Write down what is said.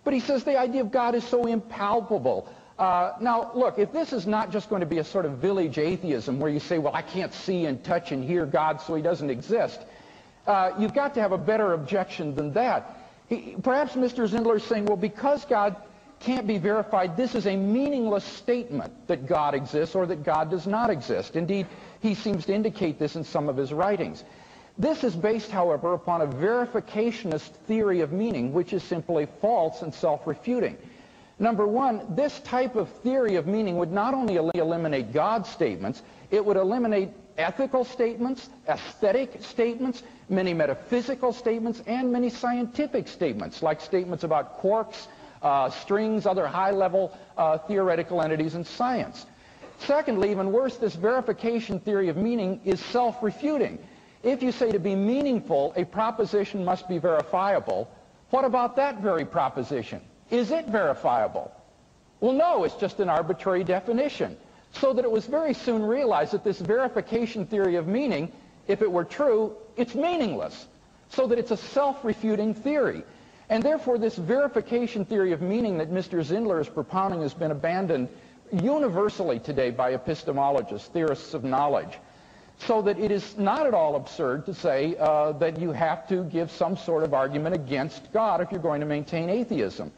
But he says the idea of God is so impalpable. Now, look, if this is not just going to be a sort of village atheism where you say, well, I can't see and touch and hear God, so he doesn't exist, you've got to have a better objection than that. Perhaps Mr. Zindler is saying, well, because God can't be verified, this is a meaningless statement that God exists or that God does not exist. Indeed, he seems to indicate this in some of his writings. This is based, however, upon a verificationist theory of meaning, which is simply false and self-refuting. Number one, this type of theory of meaning would not only eliminate God statements, it would eliminate ethical statements, aesthetic statements, many metaphysical statements, and many scientific statements, like statements about quarks, strings, other high-level theoretical entities in science. Secondly, even worse, this verification theory of meaning is self-refuting. If you say to be meaningful, a proposition must be verifiable, what about that very proposition? Is it verifiable? Well, no, it's just an arbitrary definition. So that it was very soon realized that this verification theory of meaning, if it were true, it's meaningless. So that it's a self-refuting theory. And therefore, this verification theory of meaning that Mr. Zindler is propounding has been abandoned universally today by epistemologists, theorists of knowledge. So that it is not at all absurd to say that you have to give some sort of argument against God if you're going to maintain atheism.